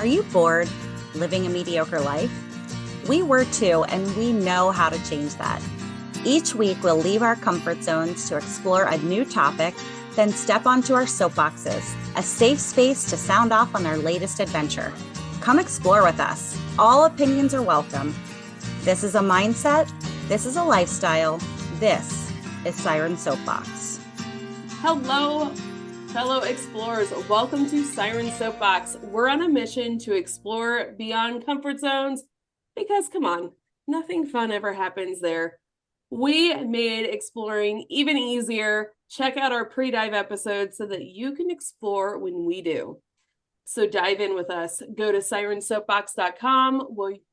Are you bored living a mediocre life? We were too, and we know how to change that. Each week, we'll leave our comfort zones to explore a new topic, then step onto our soapboxes, a safe space to sound off on our latest adventure. Come explore with us. All opinions are welcome. This is a mindset. This is a lifestyle. This is Siren Soapbox. Hello, fellow explorers. Welcome to Siren Soapbox. We're on a mission to explore beyond comfort zones because, come on, nothing fun ever happens there. We made exploring even easier. Check out our pre-dive episodes so that you can explore when we do. So dive in with us. Go to sirensoapbox.com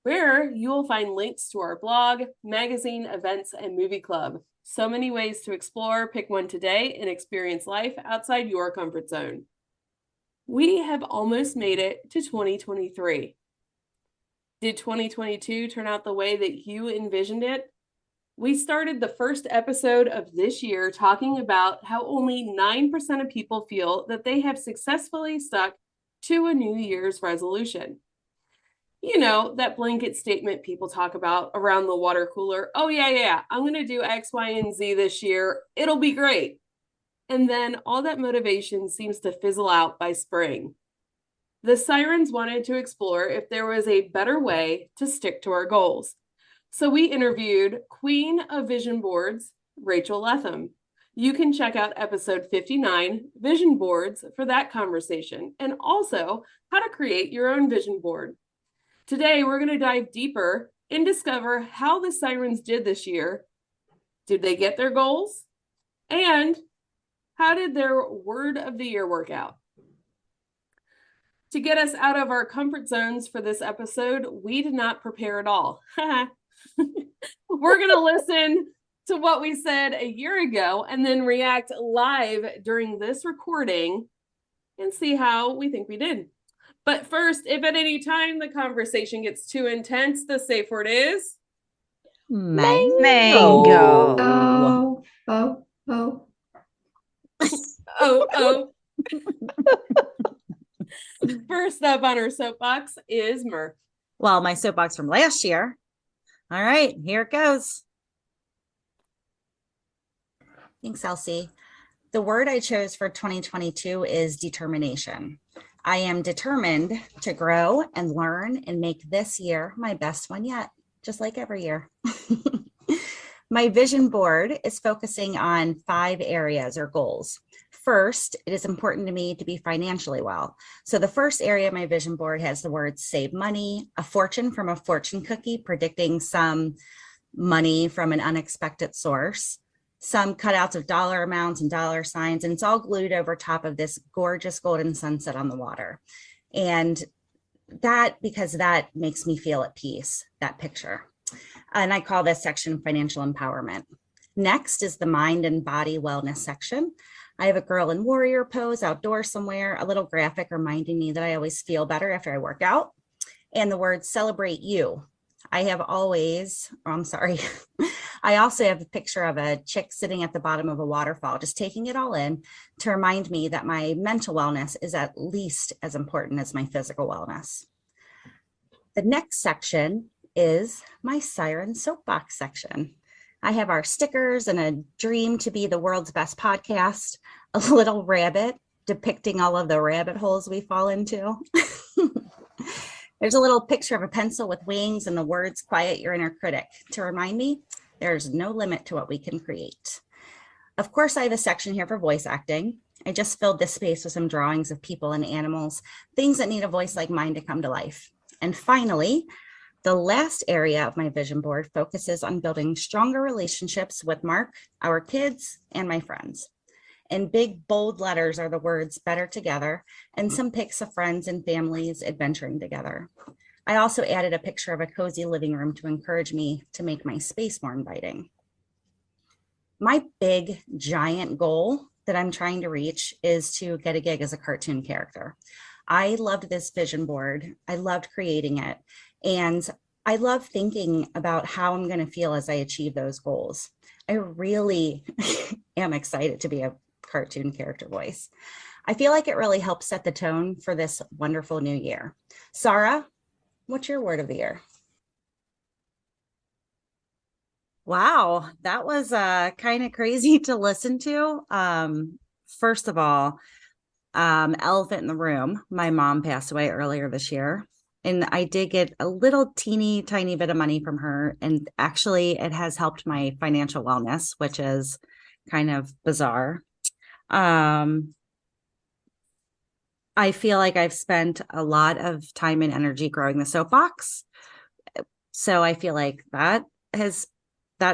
where you will find links to our blog, magazine, events, and movie club. So many ways to explore. Pick one today and experience life outside your comfort zone. We have almost made it to 2023. Did 2022 turn out the way that you envisioned it? We started the first episode of this year talking about how only 9% of people feel that they have successfully stuck to a New Year's resolution. You know, that blanket statement people talk about around the water cooler. Oh, yeah, I'm going to do X, Y, and Z this year. It'll be great. And then all that motivation seems to fizzle out by spring. The Sirens wanted to explore if there was a better way to stick to our goals. So we interviewed Queen of Vision Boards, Rachel Letham. You can check out episode 59, Vision Boards, for that conversation, and also how to create your own vision board. Today, we're going to dive deeper and discover how the Sirens did this year. Did they get their goals? And how did their word of the year work out? To get us out of our comfort zones for this episode, we did not prepare at all. We're going to listen to what we said a year ago and then react live during this recording and see how we think we did. But first, if at any time the conversation gets too intense, the safe word is mango. Oh. First up on our soapbox is Murph. Well, my soapbox from last year. All right, here it goes. Thanks, Elsie. The word I chose for 2022 is determination. I am determined to grow and learn and make this year my best one yet, just like every year. My vision board is focusing on 5 areas or goals. First, it is important to me to be financially well. So the first area of my vision board has the words save money, a fortune from a fortune cookie predicting some money from an unexpected source, some cutouts of dollar amounts and dollar signs, and it's all glued over top of this gorgeous golden sunset on the water. And because that makes me feel at peace, that picture. And I call this section financial empowerment. Next is the mind and body wellness section. I have a girl in warrior pose outdoors somewhere, a little graphic reminding me that I always feel better after I work out. And the word celebrate you. I also have a picture of a chick sitting at the bottom of a waterfall, just taking it all in to remind me that my mental wellness is at least as important as my physical wellness. The next section is my Siren Soapbox section. I have our stickers and a dream to be the world's best podcast, a little rabbit depicting all of the rabbit holes we fall into. There's a little picture of a pencil with wings and the words, quiet your inner critic, to remind me there's no limit to what we can create. Of course, I have a section here for voice acting. I just filled this space with some drawings of people and animals, things that need a voice like mine to come to life. And finally, the last area of my vision board focuses on building stronger relationships with Mark, our kids, and my friends. In big, bold letters are the words better together and some pics of friends and families adventuring together. I also added a picture of a cozy living room to encourage me to make my space more inviting. My big, giant goal that I'm trying to reach is to get a gig as a cartoon character. I loved this vision board. I loved creating it. And I love thinking about how I'm going to feel as I achieve those goals. I really am excited to be a cartoon character voice. I feel like it really helps set the tone for this wonderful new year. Sarah, what's your word of the year? Wow, that was kind of crazy to listen to. First of all, elephant in the room. My mom passed away earlier this year, and I did get a little teeny tiny bit of money from her. And actually, it has helped my financial wellness, which is kind of bizarre. I feel like I've spent a lot of time and energy growing the soapbox. So I feel like that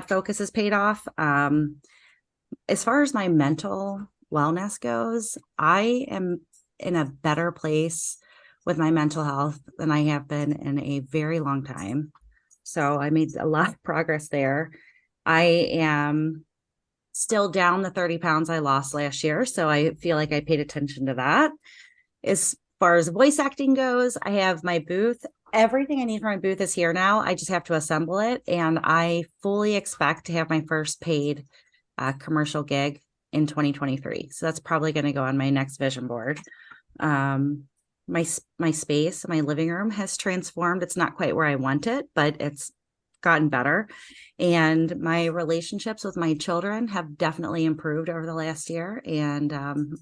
focus has paid off. As far as my mental wellness goes, I am in a better place with my mental health than I have been in a very long time. So I made a lot of progress there. I am still down the 30 pounds I lost last year. So I feel like I paid attention to that. As far as voice acting goes, I have my booth. Everything I need for my booth is here now. I just have to assemble it. And I fully expect to have my first paid commercial gig in 2023. So that's probably going to go on my next vision board. My space, my living room has transformed. It's not quite where I want it, but it's gotten better. And my relationships with my children have definitely improved over the last year. And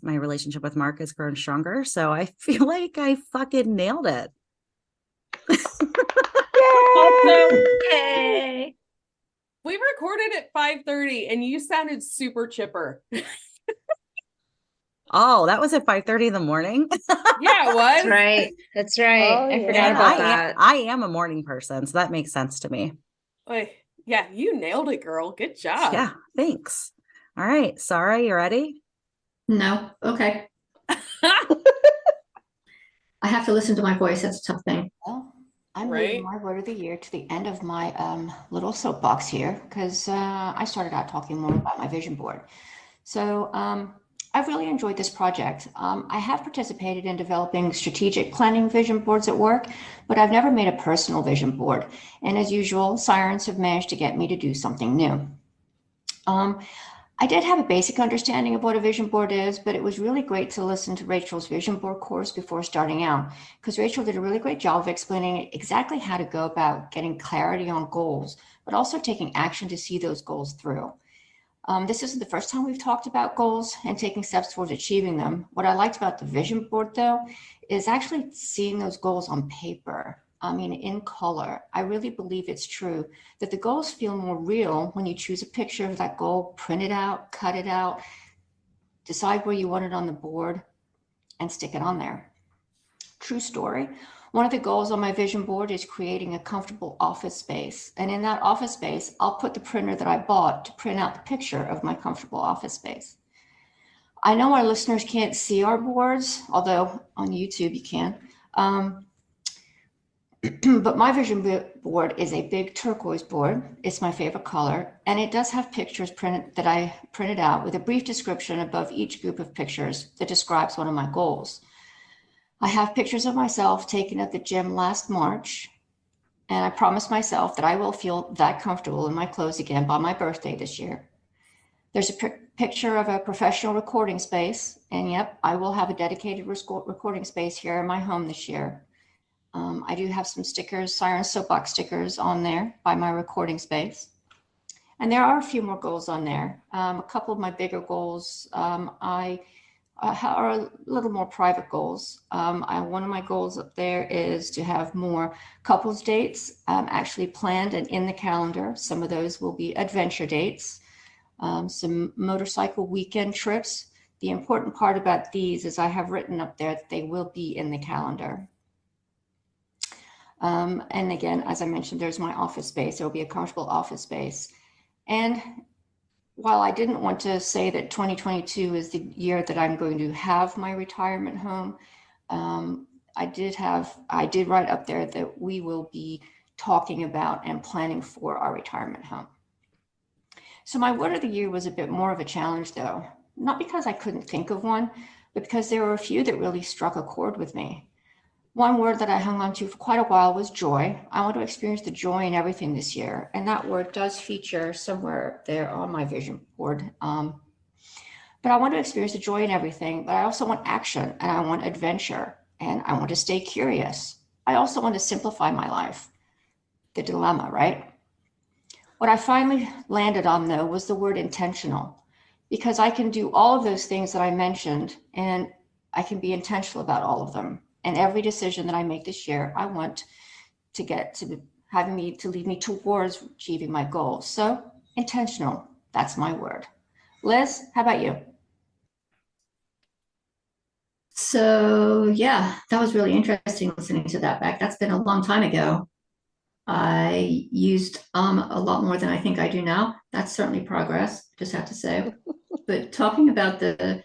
my relationship with Mark has grown stronger. So I feel like I fucking nailed it. Also, Yay! we recorded at 5:30 and you sounded super chipper. Oh, that was at 5:30 in the morning. Yeah, it was. That's right. That's right. Oh, I forgot yeah. about that. I am a morning person, so that makes sense to me. Like, yeah, you nailed it, girl. Good job. Yeah, thanks. All right, Sarah, you ready? No. Okay. I have to listen to my voice. That's a tough thing. Well, I'm Right. moving my word of the year to the end of my little soapbox here because I started out talking more about my vision board. So I've really enjoyed this project. I have participated in developing strategic planning vision boards at work, but I've never made a personal vision board. And as usual, sirens have managed to get me to do something new. I did have a basic understanding of what a vision board is, but it was really great to listen to Rachel's vision board course before starting out, because Rachel did a really great job of explaining exactly how to go about getting clarity on goals, but also taking action to see those goals through. This isn't the first time we've talked about goals and taking steps towards achieving them. What I liked about the vision board, though, is actually seeing those goals on paper. I mean, in color. I really believe it's true that the goals feel more real when you choose a picture of that goal, print it out, cut it out, decide where you want it on the board, and stick it on there. True story. One of the goals on my vision board is creating a comfortable office space. And in that office space, I'll put the printer that I bought to print out the picture of my comfortable office space. I know our listeners can't see our boards, although on YouTube you can. But my vision board is a big turquoise board. It's my favorite color. And it does have pictures printed that I printed out with a brief description above each group of pictures that describes one of my goals. I have pictures of myself taken at the gym last March. And I promised myself that I will feel that comfortable in my clothes again by my birthday this year. There's a picture of a professional recording space. And yep, I will have a dedicated recording space here in my home this year. I do have some stickers, Siren Soapbox stickers on there by my recording space. And there are a few more goals on there. A couple of my bigger goals are a little more private goals. One of my goals up there is to have more couples dates actually planned and in the calendar. Some of those will be adventure dates, some motorcycle weekend trips. The important part about these is I have written up there that they will be in the calendar. And again, as I mentioned, there's my office space. There will be a comfortable office space. And while I didn't want to say that 2022 is the year that I'm going to have my retirement home, I did write up there that we will be talking about and planning for our retirement home. So my word of the year was a bit more of a challenge, though, not because I couldn't think of one, but because there were a few that really struck a chord with me. One word that I hung on to for quite a while was joy. I want to experience the joy in everything this year. And that word does feature somewhere there on my vision board. but I want to experience the joy in everything, but I also want action and I want adventure and I want to stay curious. I also want to simplify my life. The dilemma, right? What I finally landed on, though, was the word intentional, because I can do all of those things that I mentioned and I can be intentional about all of them. And every decision that I make this year, I want to get to having me to lead me towards achieving my goals. So intentional, that's my word. Liz, how about you? So yeah, that was really interesting listening to that back. That's been a long time ago. I used a lot more than I think I do now. That's certainly progress, just have to say. But talking about the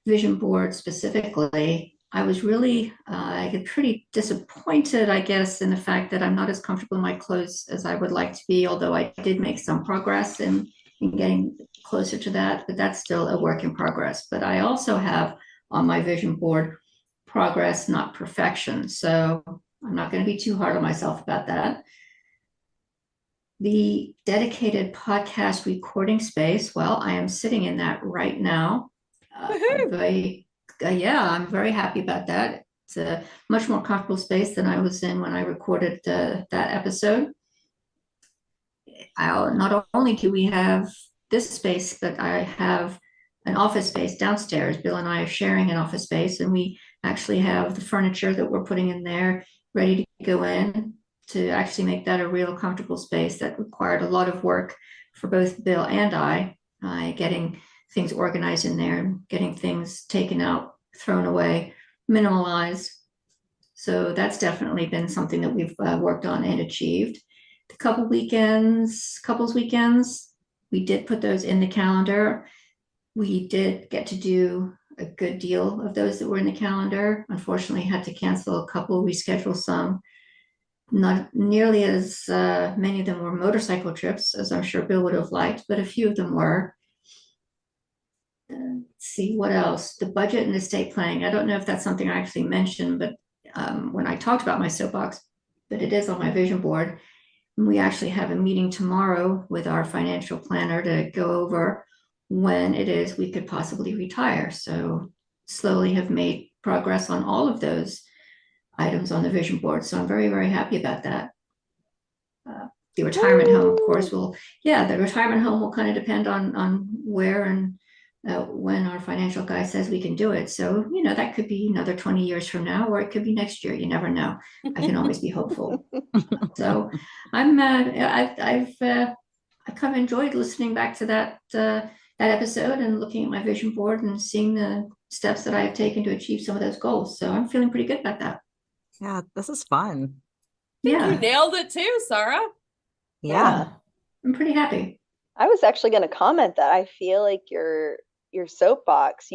vision board specifically, I was really I get pretty disappointed, I guess, in the fact that I'm not as comfortable in my clothes as I would like to be, although I did make some progress in getting closer to that, but that's still a work in progress. But I also have on my vision board progress, not perfection. So I'm not going to be too hard on myself about that. The dedicated podcast recording space, well, I am sitting in that right now. I'm very happy about that. It's a much more comfortable space than I was in when I recorded that episode. Not only do we have this space, but I have an office space downstairs. Bill and I are sharing an office space, and we actually have the furniture that we're putting in there ready to go in to actually make that a real comfortable space. That required a lot of work for both Bill and I, getting things organized in there, getting things taken out, thrown away, minimalized. So that's definitely been something that we've worked on and achieved. The couples weekends, we did put those in the calendar. We did get to do a good deal of those that were in the calendar. Unfortunately, had to cancel a couple, reschedule some. Not nearly as many of them were motorcycle trips, as I'm sure Bill would have liked, but a few of them were. Let's see what else. The budget and estate planning. I don't know if that's something I actually mentioned, but when I talked about my soapbox, but it is on my vision board. We actually have a meeting tomorrow with our financial planner to go over when it is we could possibly retire. So slowly have made progress on all of those items on the vision board. So I'm very, very happy about that. The retirement home, of course, the retirement home will kind of depend on where and when our financial guy says we can do it. So, that could be another 20 years from now, or it could be next year. You never know. I can always be hopeful. So I've kind of enjoyed listening back to that episode and looking at my vision board and seeing the steps that I have taken to achieve some of those goals. So I'm feeling pretty good about that. Yeah, this is fun. You Yeah, nailed it too, Sarah. Yeah. I'm pretty happy. I was actually going to comment that I feel like your soapbox,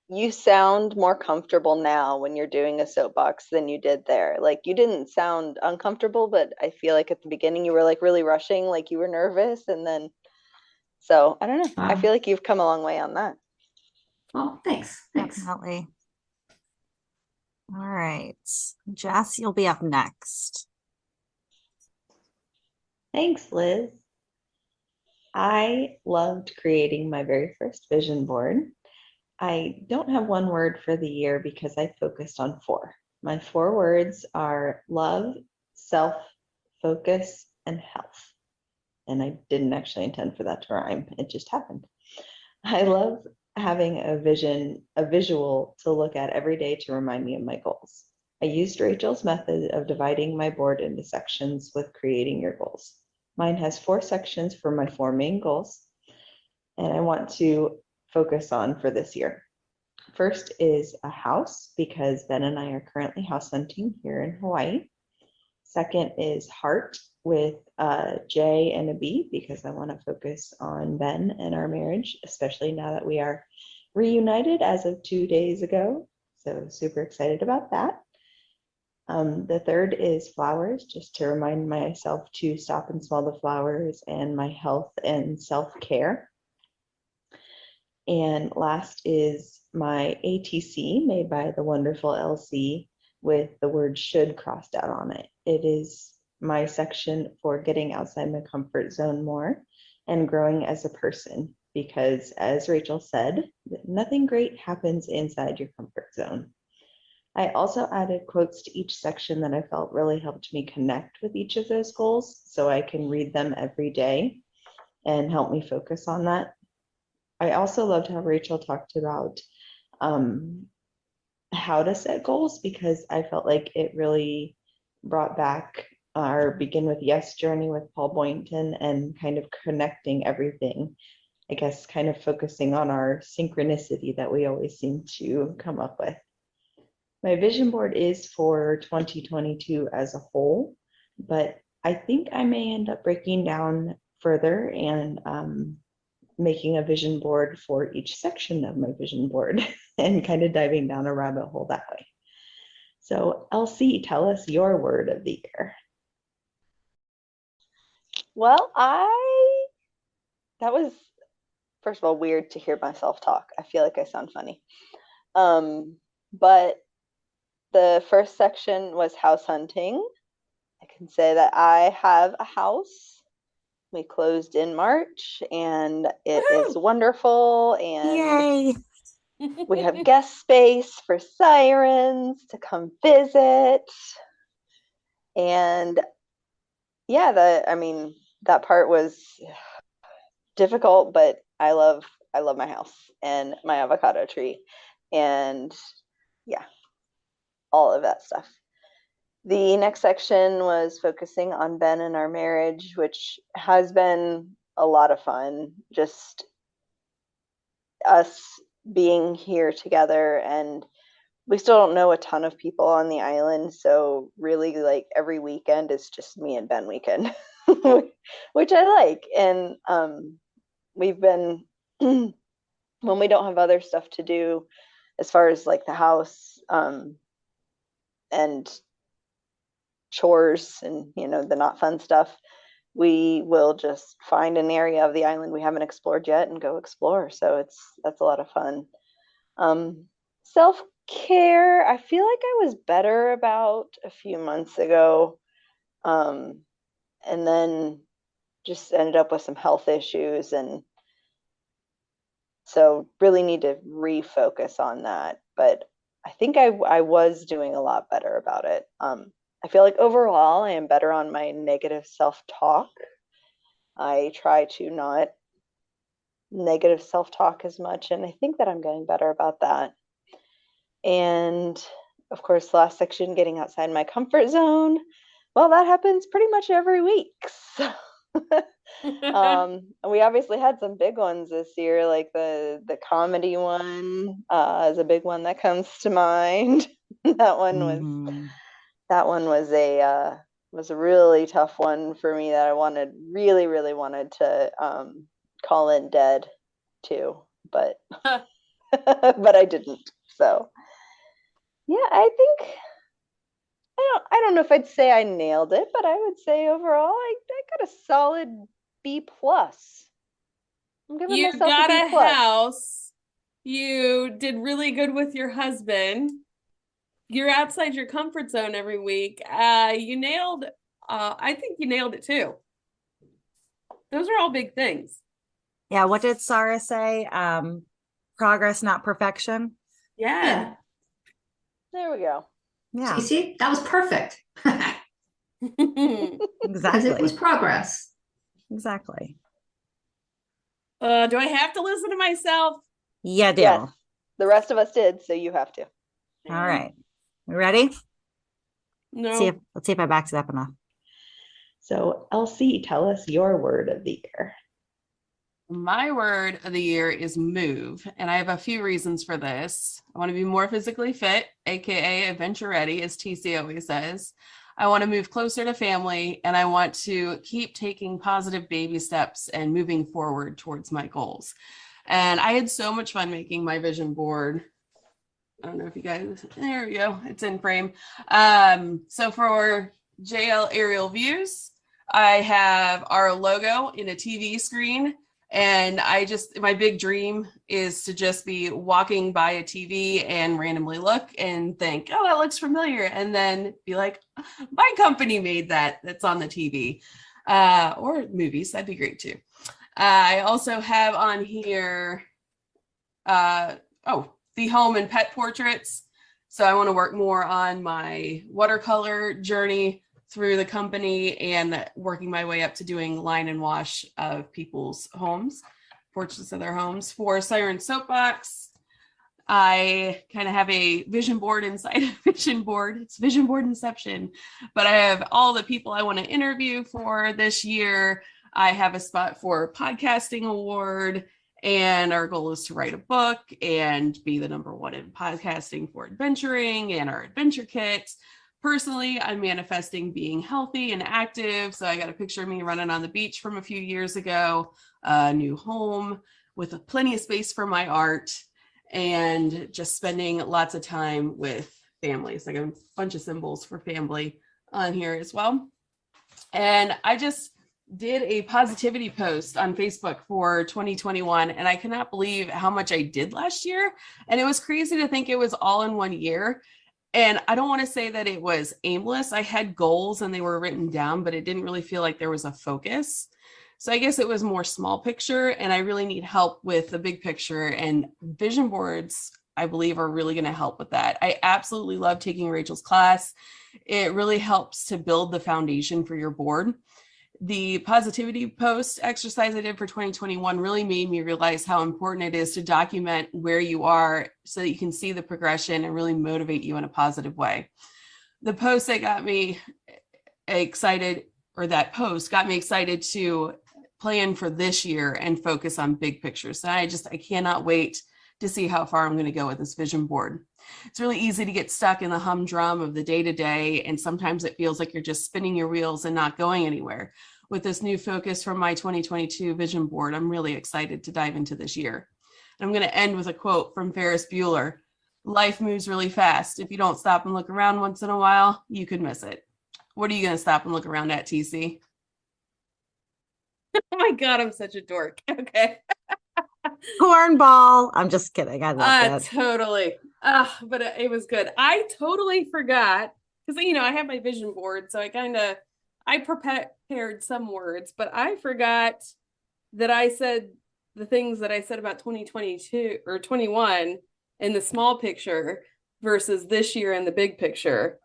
you sound more comfortable now when you're doing a soapbox than you did there. Like you didn't sound uncomfortable, but I feel like at the beginning you were like really rushing, like you were nervous, and then so I don't know. I Wow. feel like you've come a long way on that. Well, thanks. Definitely. All right. Jess, you'll be up next. Thanks, Liz. I loved creating my very first vision board. I don't have one word for the year because I focused on 4. My 4 words are love, self, focus, and health. And I didn't actually intend for that to rhyme. It just happened. I love having a visual to look at every day to remind me of my goals. I used Rachel's method of dividing my board into sections with creating your goals. Mine has 4 sections for my 4 main goals, and I want to focus on for this year. First is a house, because Ben and I are currently house hunting here in Hawaii. Second is heart, with a J and a B, because I want to focus on Ben and our marriage, especially now that we are reunited as of 2 days ago. So super excited about that. The third is flowers, just to remind myself to stop and smell the flowers and my health and self-care. And last is my ATC made by the wonderful LC with the word should crossed out on it. It is my section for getting outside my comfort zone more and growing as a person, because, as Rachel said, nothing great happens inside your comfort zone. I also added quotes to each section that I felt really helped me connect with each of those goals, so I can read them every day and help me focus on that. I also loved how Rachel talked about how to set goals, because I felt like it really brought back our Begin with Yes journey with Paul Boynton and kind of connecting everything. I guess kind of focusing on our synchronicity that we always seem to come up with. My vision board is for 2022 as a whole, but I think I may end up breaking down further and making a vision board for each section of my vision board and kind of diving down a rabbit hole that way. So Elsie, tell us your word of the year. Well, that was, first of all, weird to hear myself talk. I feel like I sound funny. But the first section was house hunting. I can say that I have a house. We closed in March and it is wonderful. And Yay. we have guest space for sirens to come visit. And yeah, that part was difficult, but I love my house and my avocado tree and yeah, all of that stuff. The next section was focusing on Ben and our marriage, which has been a lot of fun. Just us being here together, and we still don't know a ton of people on the island, so really like every weekend is just me and Ben weekend, which I like. And we've been when we don't have other stuff to do as far as like the house and chores and the not fun stuff, we will just find an area of the island we haven't explored yet and go explore. So that's a lot of fun. Self-care, I feel like I was better about a few months ago, and then just ended up with some health issues, and so really need to refocus on that. But I think I was doing a lot better about it. I feel like overall I am better on my negative self-talk. I try to not negative self-talk as much, and I think that I'm getting better about that. And of course, the last section, getting outside my comfort zone. Well, that happens pretty much every week. So we obviously had some big ones this year, like the comedy one is a big one that comes to mind. That one was a really tough one for me that I really wanted to call in dead too, but but I didn't. So yeah, I think I don't know if I'd say I nailed it, but I would say overall I got a solid B plus. I'm giving You myself got a B a plus. house. You did really good with your husband. You're outside your comfort zone every week. You nailed, I think you nailed it too. Those are all big things. Yeah. What did Sarah say? Progress, not perfection. Yeah. There we go. Yeah, See, that was perfect. Because exactly. it was progress. Exactly. Do I have to listen to myself? Yeah, do. Yes, the rest of us did, so you have to. All right. You ready? No. Let's see if I backed it up enough. So Elsie, tell us your word of the year. My word of the year is move, and I have a few reasons for this. I want to be more physically fit, aka adventure ready, as TC always says. I want to move closer to family, and I want to keep taking positive baby steps and moving forward towards my goals. And I had so much fun making my vision board. I don't know if you guys, there we go, it's in frame. So for JL Aerial Views, I have our logo in a TV screen. And my big dream is to just be walking by a TV and randomly look and think, oh, that looks familiar. And then be like, my company made that. That's on the TV or movies. That'd be great too. I also have on here, the home and pet portraits. So I want to work more on my watercolor journey through the company and working my way up to doing line and wash of people's homes, portraits of their homes. For Siren Soapbox, I kind of have a vision board inside a vision board. It's vision board inception, but I have all the people I want to interview for this year. I have a spot for podcasting award, and our goal is to write a book and be the #1 in podcasting for adventuring and our adventure kits. Personally, I'm manifesting being healthy and active. So I got a picture of me running on the beach from a few years ago, a new home with plenty of space for my art, and just spending lots of time with families. I got a bunch of symbols for family on here as well. And I just did a positivity post on Facebook for 2021, and I cannot believe how much I did last year. And it was crazy to think it was all in one year. And I don't want to say that it was aimless. I had goals and they were written down, but it didn't really feel like there was a focus. So I guess it was more small picture, and I really need help with the big picture, and vision boards, I believe, are really going to help with that. I absolutely love taking Rachel's class. It really helps to build the foundation for your board. The positivity post exercise I did for 2021 really made me realize how important it is to document where you are so that you can see the progression and really motivate you in a positive way. The post that got me excited, or that post got me excited to plan for this year and focus on big pictures. So I cannot wait to see how far I'm going to go with this vision board. It's really easy to get stuck in the humdrum of the day-to-day, and sometimes it feels like you're just spinning your wheels and not going anywhere. With this new focus from my 2022 vision board, I'm really excited to dive into this year. And I'm going to end with a quote from Ferris Bueller. Life moves really fast. If you don't stop and look around once in a while, you could miss it. What are you going to stop and look around at, TC? Oh my God, I'm such a dork. Okay. Cornball. I'm just kidding. I love that. Totally. But it was good. I totally forgot, because I have my vision board, so I prepared some words, but I forgot that I said the things that I said about 2022 or 21 in the small picture versus this year in the big picture,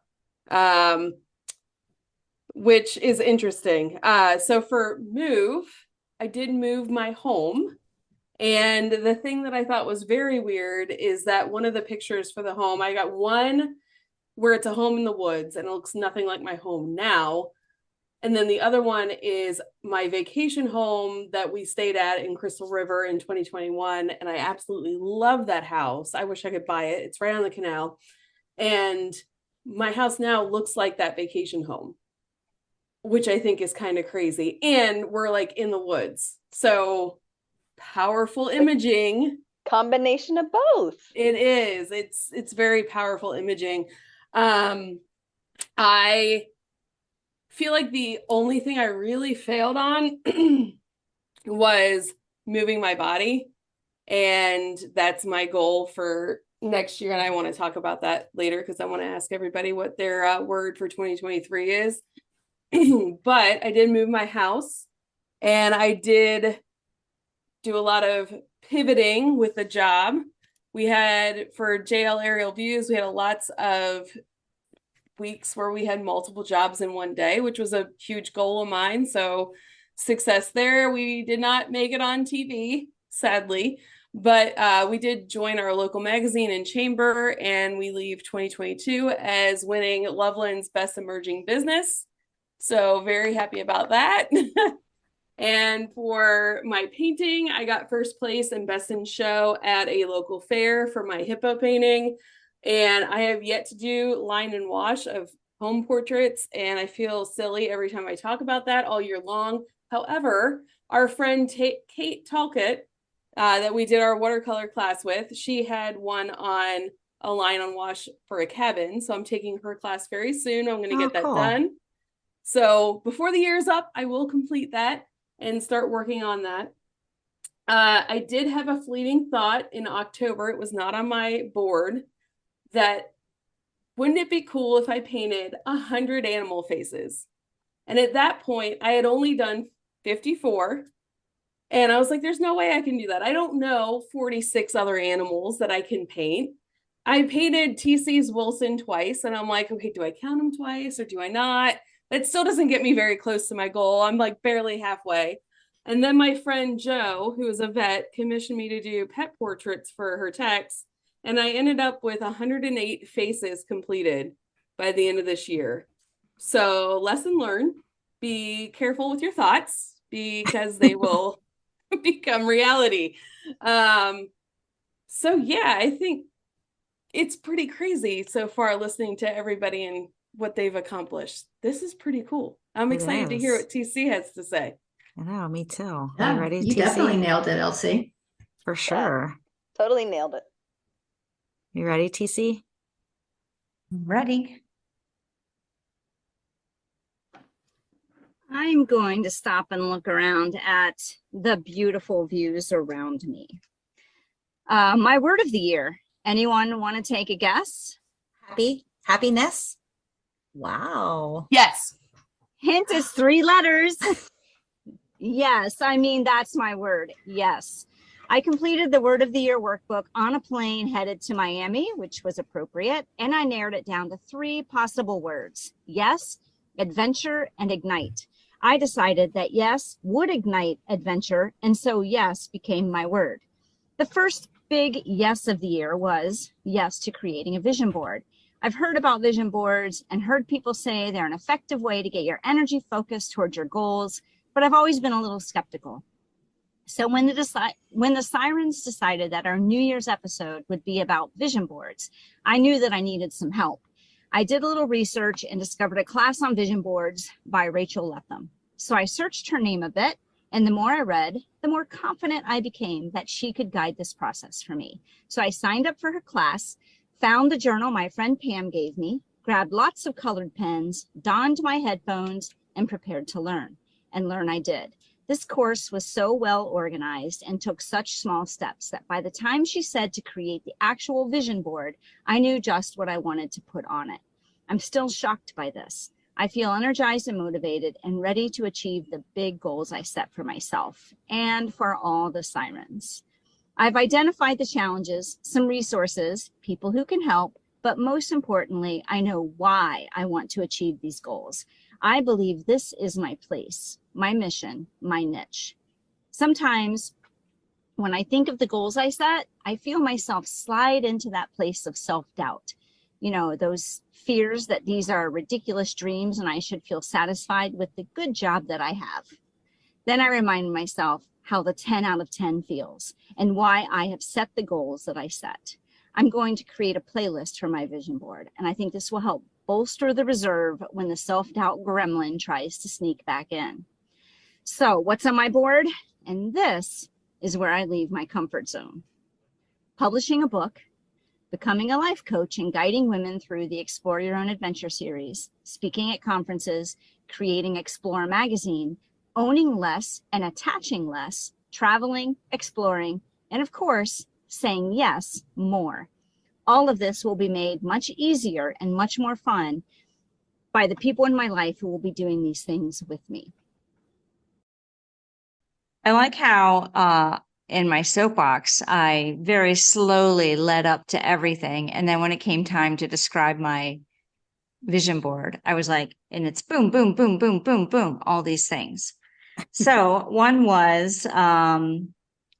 which is interesting. So for move, I did move my home. And the thing that I thought was very weird is that one of the pictures for the home, I got one where it's a home in the woods and it looks nothing like my home now. And then the other one is my vacation home that we stayed at in Crystal River in 2021. And I absolutely love that house. I wish I could buy it. It's right on the canal. And my house now looks like that vacation home, which I think is kind of crazy. And we're like in the woods. So powerful imaging. Combination of both. It is. It's very powerful imaging. I feel like the only thing I really failed on was moving my body. And that's my goal for next year. And I want to talk about that later because I want to ask everybody what their word for 2023 is. But I did move my house, and I did do a lot of pivoting with the job. We had, for JL Aerial Views, we had lots of weeks where we had multiple jobs in one day, which was a huge goal of mine. So success there. We did not make it on TV, sadly, but we did join our local magazine and chamber, and we leave 2022 as winning Loveland's Best Emerging Business. So very happy about that. And for my painting, I got first place and best in show at a local fair for my hippo painting. And I have yet to do line and wash of home portraits, and I feel silly every time I talk about that all year long. However, our friend Kate Talcott, that we did our watercolor class with, she had one on a line on wash for a cabin. So I'm taking her class very soon. I'm going to get that done. So before the year's up, I will complete that and start working on that. I did have a fleeting thought in October. It was not on my board, that wouldn't it be cool if I painted 100 animal faces? And at that point, I had only done 54. And I was like, there's no way I can do that. I don't know 46 other animals that I can paint. I painted TC's Wilson twice, and I'm like, okay, do I count them twice or do I not? That still doesn't get me very close to my goal. I'm like barely halfway. And then my friend Jo, who is a vet, commissioned me to do pet portraits for her text. And I ended up with 108 faces completed by the end of this year. So, lesson learned, be careful with your thoughts because they will become reality. So, yeah, I think it's pretty crazy so far listening to everybody and what they've accomplished. This is pretty cool. I'm It excited to hear is. what TC has to say. I know, me too. Are Yeah, you ready, you TC? definitely nailed it, Elsie. For sure. Totally nailed it. You ready, TC? Ready? I'm going to stop and look around at the beautiful views around me. My word of the year. Anyone want to take a guess? Happiness? Wow. Yes. Hint is 3 letters. Yes, I mean, that's my word. Yes. I completed the word of the year workbook on a plane headed to Miami, which was appropriate, and I narrowed it down to 3 possible words. Yes, adventure, and ignite. I decided that yes would ignite adventure, and so yes became my word. The first big yes of the year was yes to creating a vision board. I've heard about vision boards and heard people say they're an effective way to get your energy focused towards your goals, but I've always been a little skeptical. So when the Sirens decided that our New Year's episode would be about vision boards, I knew that I needed some help. I did a little research and discovered a class on vision boards by Rachel Lethem. So I searched her name a bit, and the more I read, the more confident I became that she could guide this process for me. So I signed up for her class, found the journal my friend Pam gave me, grabbed lots of colored pens, donned my headphones, and prepared to learn. And learn I did. This course was so well organized and took such small steps that by the time she said to create the actual vision board, I knew just what I wanted to put on it. I'm still shocked by this. I feel energized and motivated and ready to achieve the big goals I set for myself and for all the Sirens. I've identified the challenges, some resources, people who can help, but most importantly, I know why I want to achieve these goals. I believe this is my place, my mission, my niche. Sometimes when I think of the goals I set, I feel myself slide into that place of self-doubt. You know, those fears that these are ridiculous dreams and I should feel satisfied with the good job that I have. Then I remind myself how the 10 out of 10 feels and why I have set the goals that I set. I'm going to create a playlist for my vision board, and I think this will help bolster the reserve when the self-doubt gremlin tries to sneak back in. So what's on my board? And this is where I leave my comfort zone. Publishing a book, becoming a life coach and guiding women through the Explore Your Own Adventure series, speaking at conferences, creating Explore magazine, owning less and attaching less, traveling, exploring, and of course, saying yes more. All of this will be made much easier and much more fun by the people in my life who will be doing these things with me. I like how in my soapbox, I very slowly led up to everything. And then when it came time to describe my vision board, I was like, and it's boom, boom, boom, boom, boom, boom, all these things. So one was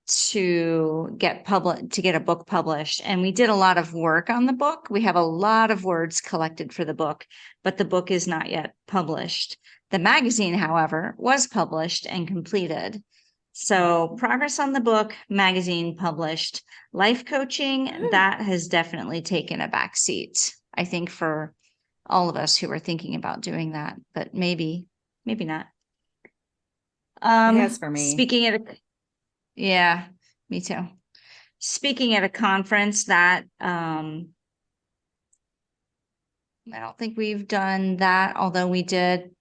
to get a book published. And we did a lot of work on the book. We have a lot of words collected for the book, but the book is not yet published. The magazine, however, was published and completed. So progress on the book, magazine published, life coaching, that has definitely taken a back seat, I think, for all of us who are thinking about doing that, but maybe not. It has for me. Yeah, me too. Speaking at a conference that, I don't think we've done that, although we did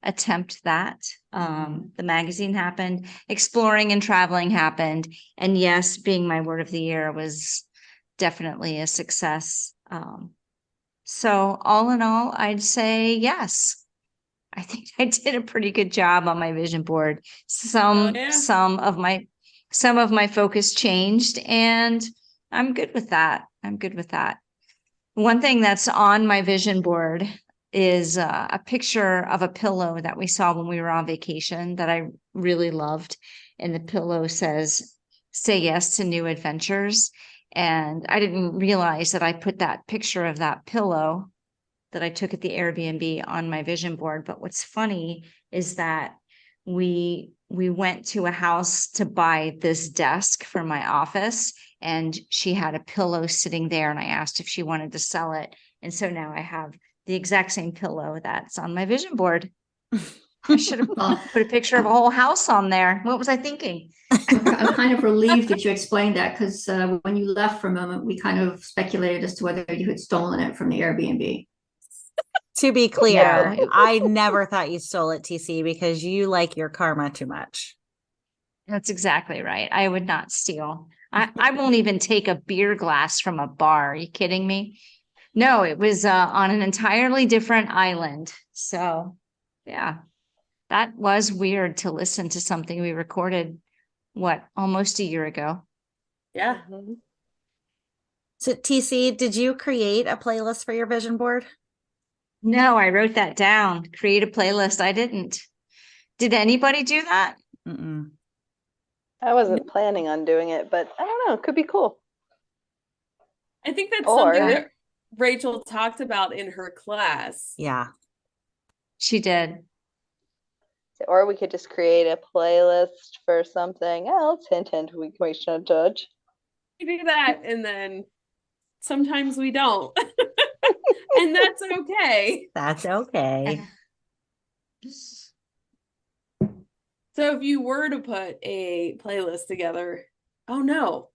attempt that. The magazine happened, exploring and traveling happened. And yes, being my word of the year was definitely a success. So all in all, I'd say yes. I think I did a pretty good job on my vision board. yeah. Some of my focus changed, and I'm good with that. I'm good with that. One thing that's on my vision board is a picture of a pillow that we saw when we were on vacation that I really loved. And the pillow says, "Say yes to new adventures." And I didn't realize that I put that picture of that pillow that I took at the Airbnb on my vision board. But what's funny is that we went to a house to buy this desk for my office, and she had a pillow sitting there, and I asked if she wanted to sell it. And so now I have the exact same pillow that's on my vision board. I should have put a picture of a whole house on there. What was I thinking? I'm kind of relieved that you explained that, because when you left for a moment, we kind of speculated as to whether you had stolen it from the Airbnb. To be clear, No. I never thought you stole it, TC, because you like your karma too much. That's exactly right. I would not steal. I won't even take a beer glass from a bar. Are you kidding me? No, it was on an entirely different island. So, yeah, that was weird to listen to something we recorded, almost a year ago. Yeah. Mhm. So, TC, did you create a playlist for your vision board? No, I wrote that down. Create a playlist. I didn't. Did anybody do that? Mm-mm. I wasn't planning on doing it, but I don't know. It could be cool. I think that's Or- something that Rachel talked about in her class. Yeah. She did. Or we could just create a playlist for something else. Hint, hint, we shouldn't judge. We do that, and then sometimes we don't. And that's okay. That's okay. So if you were to put a playlist together, oh no,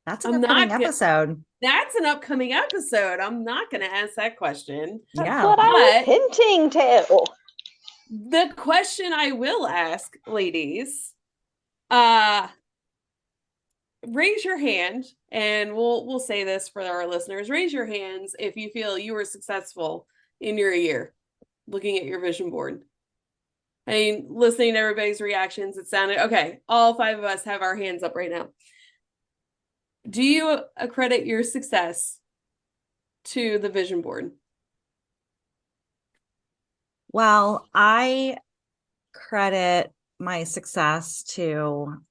That's an I'm upcoming not episode. that's an upcoming episode. I'm not going to ask that question. That's Yeah. what I was But- hinting to. The question I will ask, ladies, raise your hand, and we'll say this for our listeners. Raise your hands if you feel you were successful in your year looking at your vision board. I mean, listening to everybody's reactions, it sounded okay. All 5 of us have our hands up right now. Do you accredit your success to the vision board? Well, I credit my success to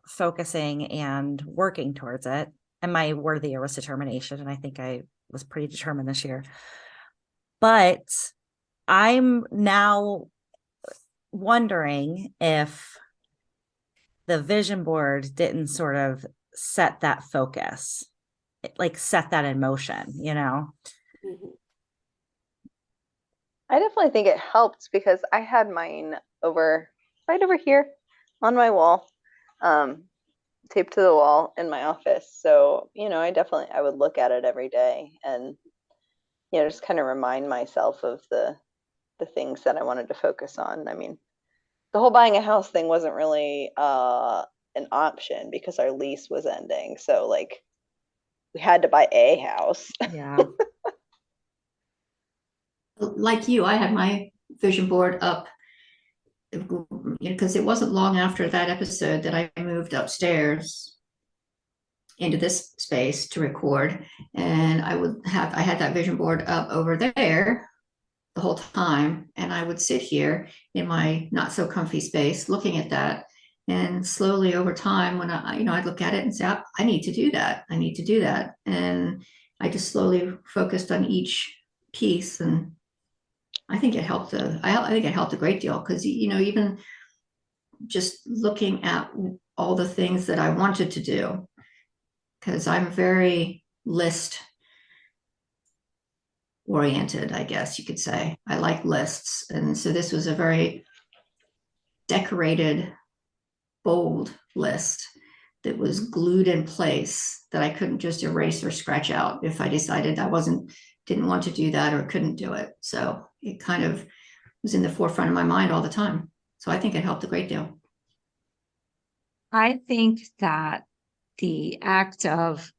focusing and working towards it. And my word of the year was determination. And I think I was pretty determined this year. But I'm now wondering if the vision board didn't sort of set that focus, like set that in motion, you know? Mhm. I definitely think it helped because I had mine right over here on my wall, taped to the wall in my office. So, I would look at it every day and, just kind of remind myself of the things that I wanted to focus on. I mean, the whole buying a house thing wasn't really an option because our lease was ending. So like we had to buy a house. Yeah. Like you, I had my vision board up because it wasn't long after that episode that I moved upstairs into this space to record, and I had that vision board up over there the whole time, and I would sit here in my not so comfy space looking at that, and slowly over time when I'd look at it and say, I need to do that, and I just slowly focused on each piece, and I think it helped. I think it helped a great deal because even just looking at all the things that I wanted to do, because I'm very list oriented, I guess you could say. I like lists, and so this was a very decorated, bold list that was glued in place that I couldn't just erase or scratch out if I decided I didn't want to do that or couldn't do it. So it kind of was in the forefront of my mind all the time. So I think it helped a great deal. I think that the act of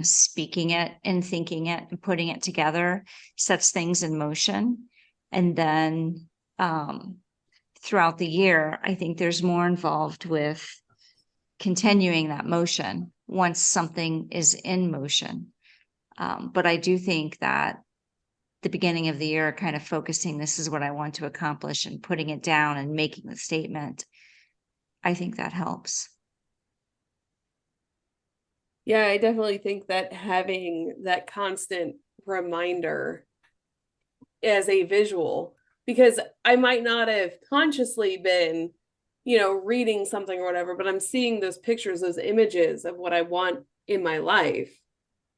speaking it and thinking it and putting it together sets things in motion. And then throughout the year, I think there's more involved with continuing that motion once something is in motion. But I do think that the beginning of the year, kind of focusing, this is what I want to accomplish, and putting it down and making the statement, I think that helps. Yeah, I definitely think that having that constant reminder as a visual, because I might not have consciously been, reading something or whatever, but I'm seeing those pictures, those images of what I want in my life.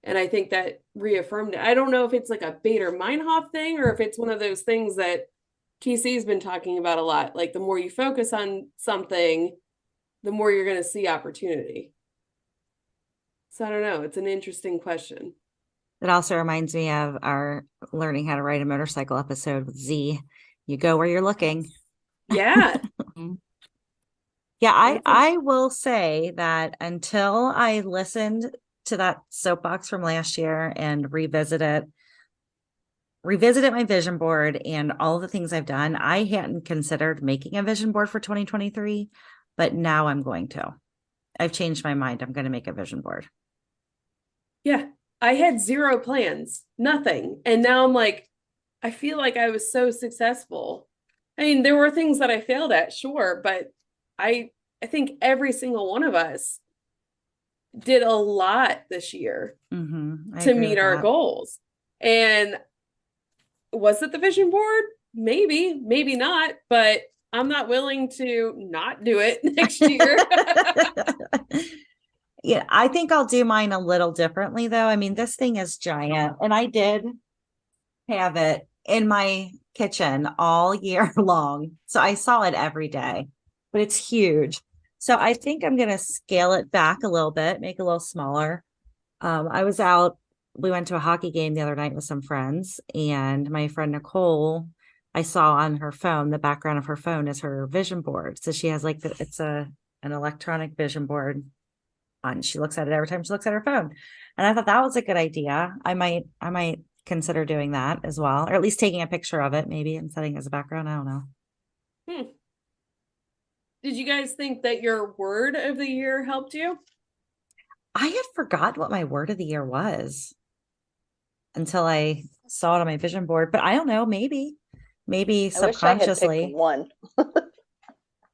And I think that reaffirmed it. I don't know if it's like a Bader-Meinhof thing or if it's one of those things that TC's been talking about a lot. Like the more you focus on something, the more you're going to see opportunity. So I don't know. It's an interesting question. It also reminds me of our learning how to ride a motorcycle episode with Z. You go where you're looking. Yeah. Yeah, I will say that until I listened to that soapbox from last year and revisited my vision board and all the things I've done, I hadn't considered making a vision board for 2023, but now I'm going to. I've changed my mind. I'm going to make a vision board. Yeah. I had zero plans, nothing. And now I'm like, I feel like I was so successful. I mean, there were things that I failed at, sure, but I think every single one of us did a lot this year to meet our goals. And was it the vision board? Maybe, maybe not, but I'm not willing to not do it next year. Yeah, I think I'll do mine a little differently though. I mean, this thing is giant and I did have it in my kitchen all year long. So I saw it every day, but it's huge. So I think I'm going to scale it back a little bit, make it a little smaller. We went to a hockey game the other night with some friends, and my friend Nicole, I saw on her phone, the background of her phone is her vision board. So she has like, it's an electronic vision board on. She looks at it every time she looks at her phone. And I thought that was a good idea. I might consider doing that as well, or at least taking a picture of it maybe and setting as a background. I don't know. Did you guys think that your word of the year helped you? I had forgotten what my word of the year was until I saw it on my vision board, but I don't know, maybe subconsciously. I wish I had picked 1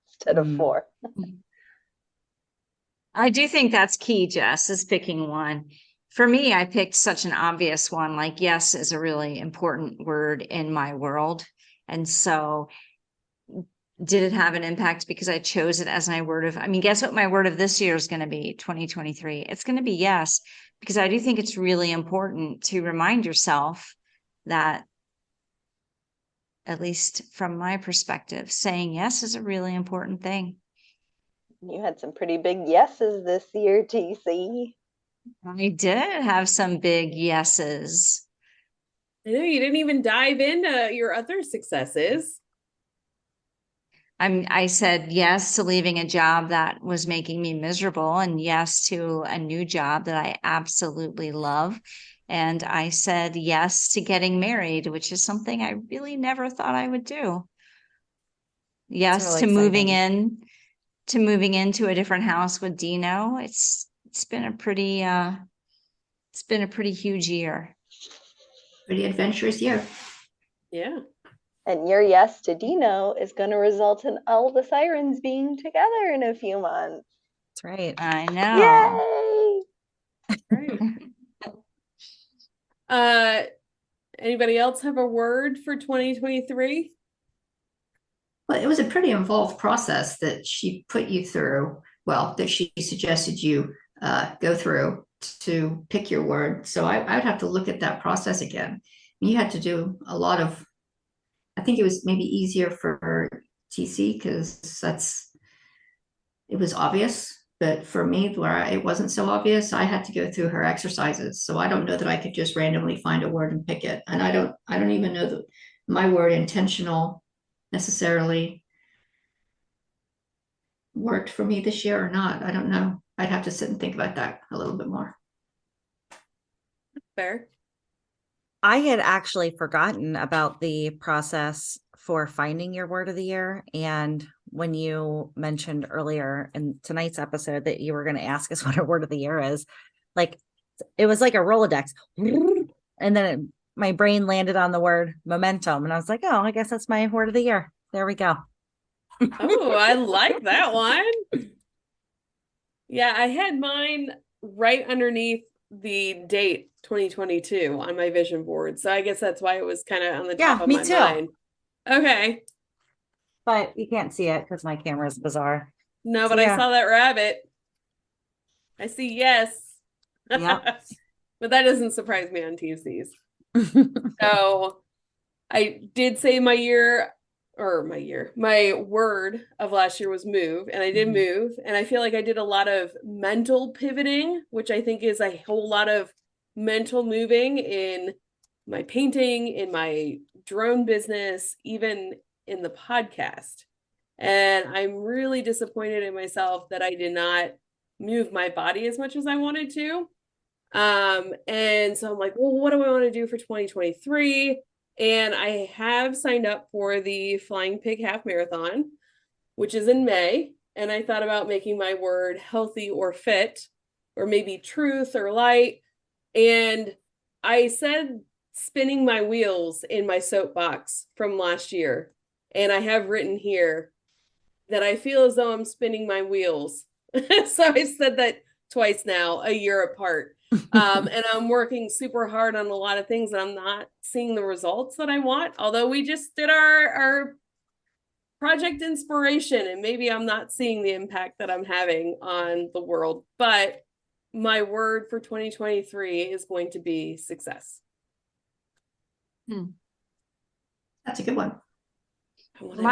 instead of 4. I do think that's key, Jess, is picking one. For me, I picked such an obvious one, like yes is a really important word in my world. And so did it have an impact because I chose it as my word of, guess what my word of this year is going to be, 2023? It's going to be yes, because I do think it's really important to remind yourself that, at least from my perspective, saying yes is a really important thing. You had some pretty big yeses this year, TC. I did have some big yeses. I know you didn't even dive into your other successes. I said yes to leaving a job that was making me miserable, and yes to a new job that I absolutely love. And I said yes to getting married, which is something I really never thought I would do. Yes really to moving exciting. into a different house with Dino. It's been a pretty huge year. Pretty adventurous year. Yeah. And your yes to Dino is going to result in all the sirens being together in a few months. That's right. I know. Yay! Right. Anybody else have a word for 2023? Well, it was a pretty involved process that she put you through. Well, that she suggested you go through to pick your word. So I would have to look at that process again. You had to do a lot of, I think it was maybe easier for TC because it was obvious. But for me, where it wasn't so obvious, I had to go through her exercises. So I don't know that I could just randomly find a word and pick it. And I don't even know that my word intentional necessarily worked for me this year or not. I don't know. I'd have to sit and think about that a little bit more. Fair. I had actually forgotten about the process for finding your word of the year. And when you mentioned earlier in tonight's episode that you were going to ask us what a word of the year is, like it was like a Rolodex. And then my brain landed on the word momentum. And I was like, oh, I guess that's my word of the year. There we go. Oh, I like that one. Yeah, I had mine right underneath the date 2022 on my vision board. So I guess that's why it was kind of on the top of me my too. mind. Okay. But you can't see it because my camera is bizarre. No, So, but I yeah. saw that rabbit. I see yes. Yep. But that doesn't surprise me on TCs. So I did say my word of last year was move, and I did Mhm. move, and I feel like I did a lot of mental pivoting, which I think is a whole lot of mental moving in my painting, in my drone business, even in the podcast. And I'm really disappointed in myself that I did not move my body as much as I wanted to. And so I'm like, well, what do I want to do for 2023? And I have signed up for the Flying Pig Half Marathon, which is in May. And I thought about making my word healthy or fit, or maybe truth or light. And I said spinning my wheels in my soapbox from last year. And I have written here that I feel as though I'm spinning my wheels. So I said that twice now, a year apart. And I'm working super hard on a lot of things, and I'm not seeing the results that I want. Although we just did our project inspiration, and maybe I'm not seeing the impact that I'm having on the world. But my word for 2023 is going to be success. That's a good one. When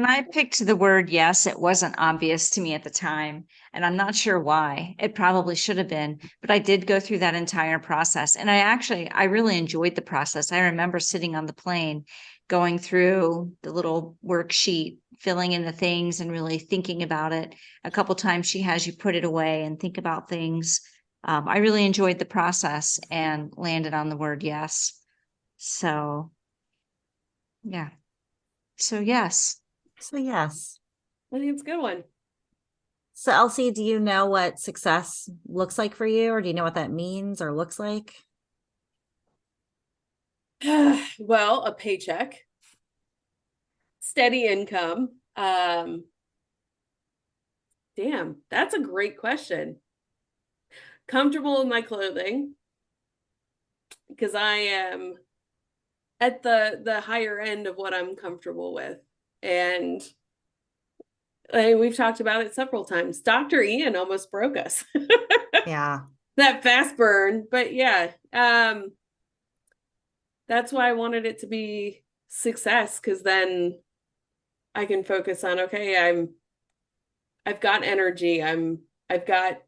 I picked the word yes, it wasn't obvious to me at the time, and I'm not sure why. It probably should have been, but I did go through that entire process, and I really enjoyed the process. I remember sitting on the plane, going through the little worksheet, filling in the things and really thinking about it. A couple times she has you put it away and think about things. I really enjoyed the process and landed on the word yes. So, yeah. So yes. So yes. I think it's a good one. So Elsie, do you know what success looks like for you, or do you know what that means or looks like? Well, a paycheck, steady income. Damn, that's a great question. Comfortable in my clothing, because I am at the higher end of what I'm comfortable with. And we've talked about it several times. Dr. Ian almost broke us. Yeah. That fast burn. But yeah, that's why I wanted it to be success, because then I can focus on, okay, I've got energy, I've got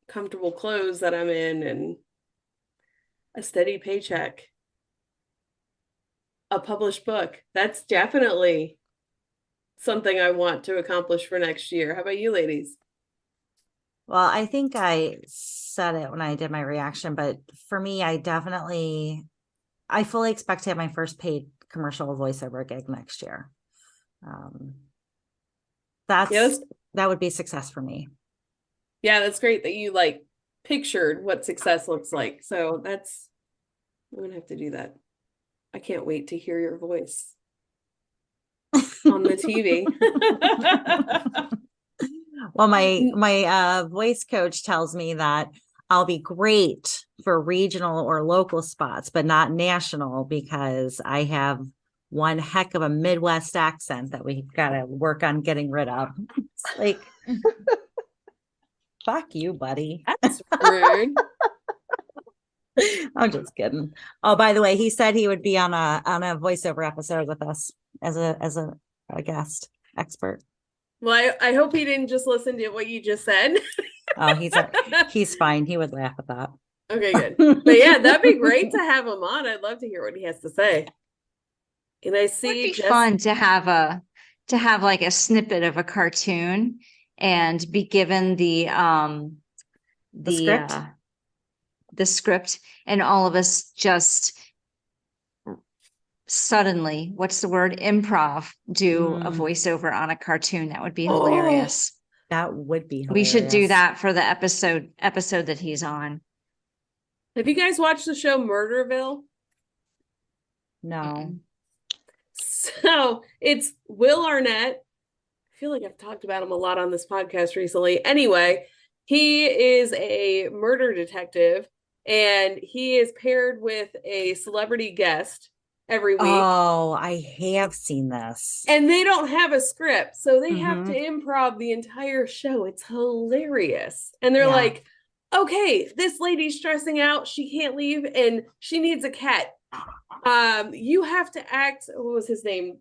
comfortable clothes that I'm in, and a steady paycheck, a published book. That's definitely something I want to accomplish for next year. How about you ladies? Well, I think I said it when I did my reaction, but for me, I fully expect to have my first paid commercial voiceover gig next year. That would be success for me. Yeah, that's great that you like pictured what success looks like. So I'm gonna have to do that. I can't wait to hear your voice on the TV. Well, my voice coach tells me that I'll be great for regional or local spots, but not national, because I have one heck of a Midwest accent that we got to work on getting rid of. It's like, fuck you, buddy. That's rude. I'm just kidding. Oh, by the way, he said he would be on a voiceover episode with us as a guest expert. Well, I hope he didn't just listen to what you just said. Oh, he's fine. He would laugh at that. Okay, good. But yeah, that'd be great to have him on. I'd love to hear what he has to say. And I see It'd be fun to have like a snippet of a cartoon and be given the script? the script, and all of us just suddenly, what's the word? Improv, do a Mm. voiceover on a cartoon. That would be Oh. hilarious. That would be We should do hilarious. that for the episode that he's on. Have you guys watched the show Murderville? No. So it's Will Arnett. I feel like I've talked about him a lot on this podcast recently. Anyway, he is a murder detective, and he is paired with a celebrity guest every week. Oh, I have seen this. And they don't have a script, so they have to Mhm. improv the entire show. It's hilarious. And they're Yeah. like, okay, this lady's stressing out. She can't leave and she needs a cat. You have to act, what was his name?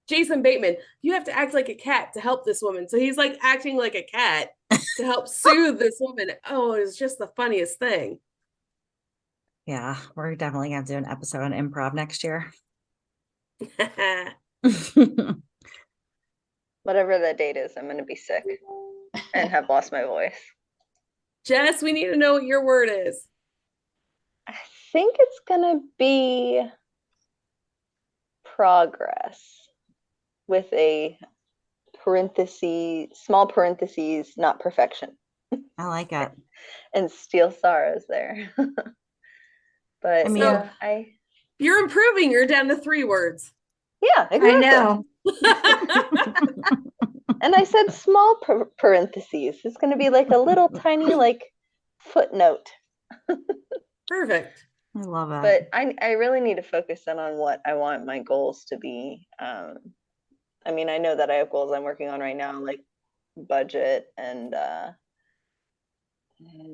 Jason Bateman. You have to act like a cat to help this woman. So he's like acting like a cat to help soothe this woman. Oh, it's just the funniest thing. Yeah, we're definitely gonna do an episode on improv next year. Whatever that date is, I'm going to be sick and have lost my voice. Jess, we need to know what your word is. I think it's going to be progress with a small parentheses, not perfection. I like it. And Steel Sorrows there. But I mean- yeah, You're improving. You're down to 3 words. yeah, exactly. I know. And I said small parentheses. It's going to be like a little tiny like footnote. Perfect. I love it. But I really need to focus in on what I want my goals to be. I mean, I know that I have goals I'm working on right now, like budget and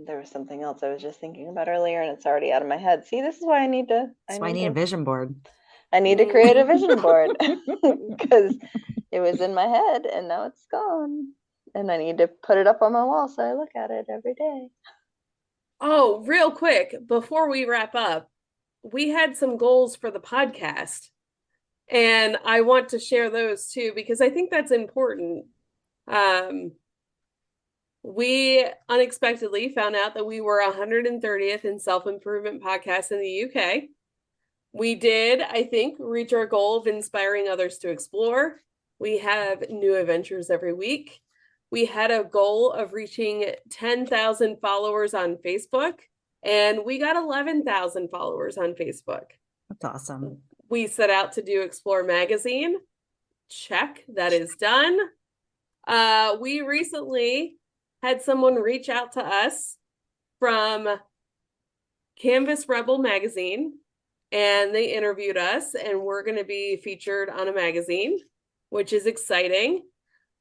there was something else I was just thinking about earlier, and it's already out of my head. See, this is why I need to. That's why I need a vision board. I need to create a vision board because it was in my head and now it's gone, and I need to put it up on my wall so I look at it every day. Oh, real quick, before we wrap up, we had some goals for the podcast, and I want to share those too because I think that's important. We unexpectedly found out that we were 130th in self-improvement podcasts in the UK. We did, I think, reach our goal of inspiring others to explore. We have new adventures every week. We had a goal of reaching 10,000 followers on Facebook, and we got 11,000 followers on Facebook. That's awesome. We set out to do Explore Magazine. Check, that is done. We recently had someone reach out to us from Canvas Rebel magazine, and they interviewed us, and we're going to be featured on a magazine, which is exciting.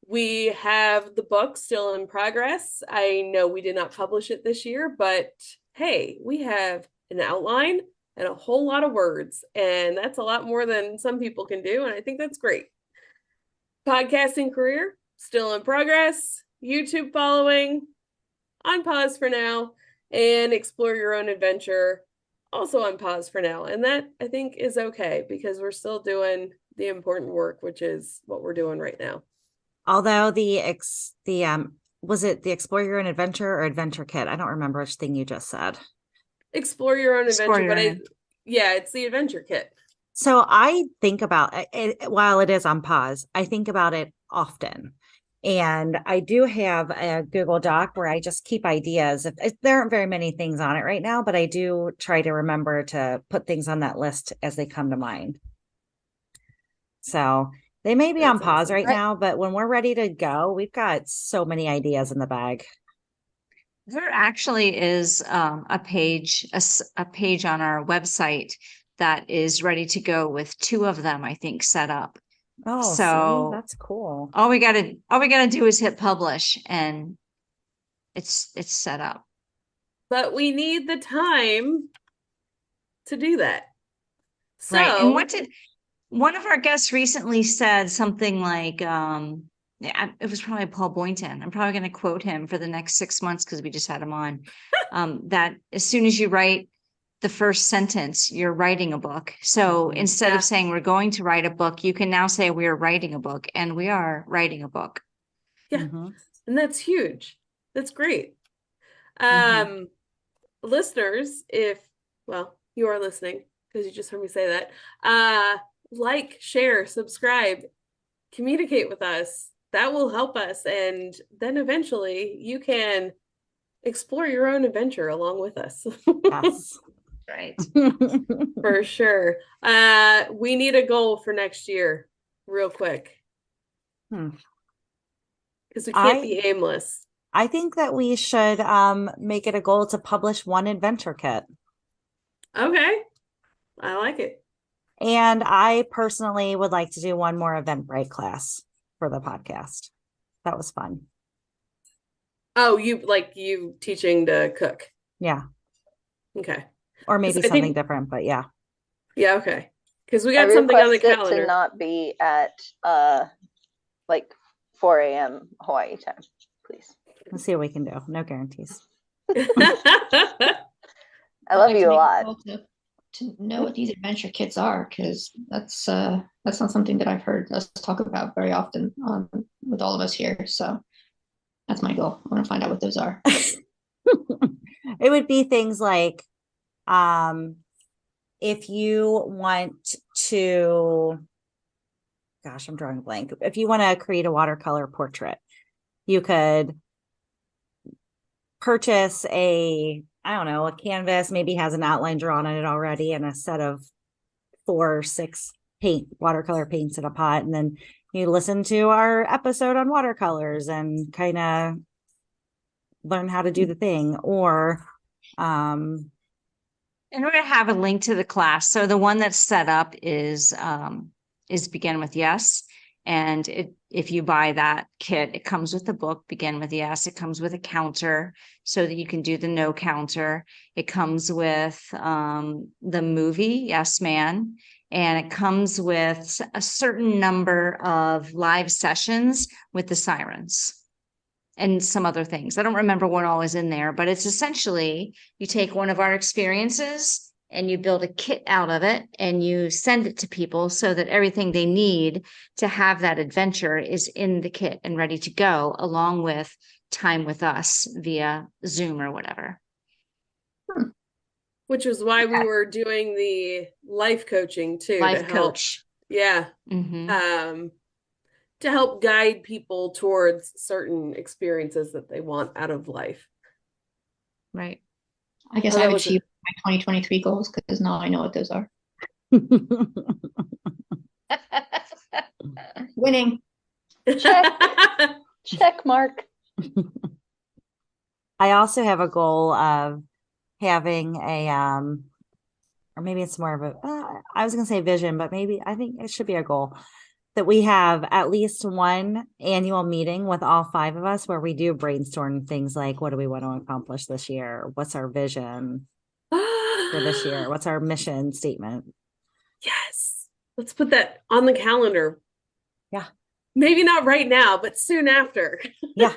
We have the book still in progress. I know we did not publish it this year, but hey, we have an outline and a whole lot of words, and that's a lot more than some people can do, and I think that's great. Podcasting career still in progress. YouTube following on pause for now, and Explore Your Own Adventure also on pause for now. And that I think is okay because we're still doing the important work, which is what we're doing right now. Although was it the Explore Your Own Adventure or Adventure Kit? I don't remember which thing you just said. Explore Your Own Explore Adventure, Your but yeah, it's the Adventure Kit. So I think about it while it is on pause, I think about it often. And I do have a Google Doc where I just keep ideas. There aren't very many things on it right now, but I do try to remember to put things on that list as they come to mind. So they may be on That's pause awesome. right now, but when we're ready to go, we've got so many ideas in the bag. There actually is a page on our website that is ready to go with 2 of them, I think, set up. Oh, So see, that's cool. all we gotta do is hit publish and it's set up. But we need the time to do that. So, Right. And what did one of our guests recently said something like, it was probably Paul Boynton. I'm probably going to quote him for the next 6 months because we just had him on. That as soon as you write the first sentence, you're writing a book. So instead of saying we're going to write a book, you can now say we're writing a book, and we are writing a book. yeah, and that's huge. That's great. Mhm. Listeners, if, well, you are listening, because you just heard me say that. Like, share, subscribe, communicate with us. That will help us. And then eventually you can explore your own adventure along with us. Yes. Right. For sure. We need a goal for next year, real quick. Because we can't be aimless. I think that we should make it a goal to publish one adventure kit. Okay. I like it. And I personally would like to do one more Eventbrite class for the podcast. That was fun. Oh, you teaching to cook. Yeah. Okay. Or maybe 'Cause I something think- different, but yeah. Yeah, okay. Because we I got something on the request it calendar. to not be at like 4 a.m. Hawaii time, please. Let's see what we can do. No guarantees. I love you a lot. To know what these adventure kits are, because that's not something that I've heard us talk about very often with all of us here. So that's my goal. I want to find out what those are. It would be things like if you want to, gosh, I'm drawing a blank. If you want to create a watercolor portrait, you could purchase a canvas, maybe has an outline drawn on it already, and a set of 4 or 6 watercolor paints in a pot. And then you listen to our episode on watercolors and kind of learn how to do the thing. Or And we're going to have a link to the class. So the one that's set up is Begin with Yes. And if you buy that kit, it comes with the book, Begin with Yes. It comes with a counter so that you can do the no counter. It comes with the movie, Yes Man. And it comes with a certain number of live sessions with the sirens and some other things. I don't remember what all is in there, but it's essentially you take one of our experiences and you build a kit out of it and you send it to people so that everything they need to have that adventure is in the kit and ready to go, along with time with us via Zoom or whatever. Which is why we were doing the life coaching too. Life to help, coach. Yeah. Mhm. To help guide people towards certain experiences that they want out of life. Right. I guess that I've was achieved my 2023 goals because now I know what those are. Winning. Check mark. I also have a goal of having a or maybe it's more of a I was gonna say vision, but maybe I think it should be a goal that we have at least one annual meeting with all 5 of us where we do brainstorm things like, what do we want to accomplish this year? What's our vision for this year? What's our mission statement? Yes. Let's put that on the calendar. Yeah. Maybe not right now, but soon after. Yeah.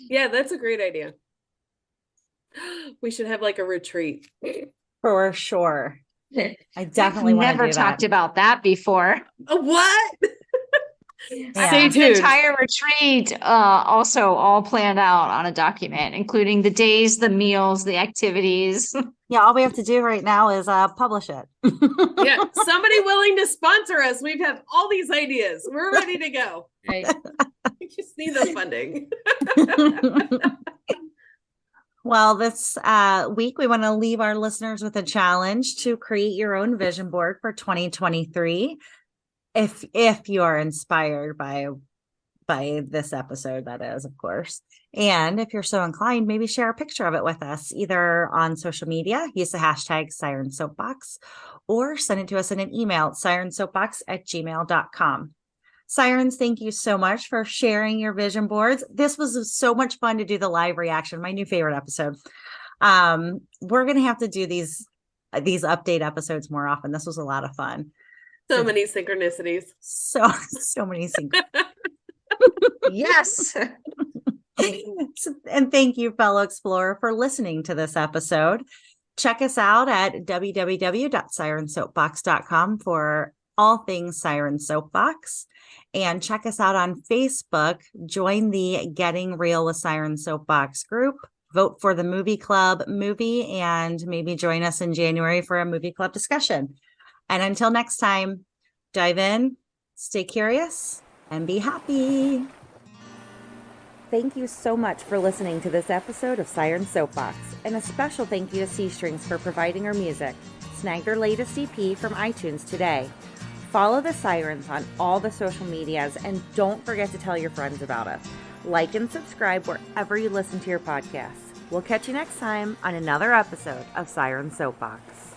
Yeah, that's a great idea. We should have like a retreat. For sure. I definitely want to Never do talked that. about that before. What? Yeah. Stay The tuned. entire retreat also all planned out on a document, including the days, the meals, the activities. Yeah, all we have to do right now is publish it. Yeah, somebody willing to sponsor us. We have all these ideas. We're ready to go. Right. We just need the funding. Well, this week we want to leave our listeners with a challenge to create your own vision board for 2023. If you are inspired by this episode, that is, of course. And if you're so inclined, maybe share a picture of it with us, either on social media, use the hashtag Siren Soapbox, or send it to us in an email, sirensoapbox@gmail.com. Sirens, thank you so much for sharing your vision boards. This was so much fun to do the live reaction, my new favorite episode. We're going to have to do these update episodes more often. This was a lot of fun. So many synchronicities. So many synchronicities. Yes. And thank you, fellow explorer, for listening to this episode. Check us out at www.sirensoapbox.com for all things Siren Soapbox. And check us out on Facebook. Join the Getting Real with Siren Soapbox group vote for the movie club movie, and maybe join us in January for a movie club discussion. And until next time, dive in, stay curious, and be happy. Thank you so much for listening to this episode of Siren Soapbox, and a special thank you to C Strings for providing our music. Snag their latest EP from iTunes today. Follow the Sirens on all the social medias, and don't forget to tell your friends about us. Like and subscribe wherever you listen to your podcasts. We'll catch you next time on another episode of Siren Soapbox.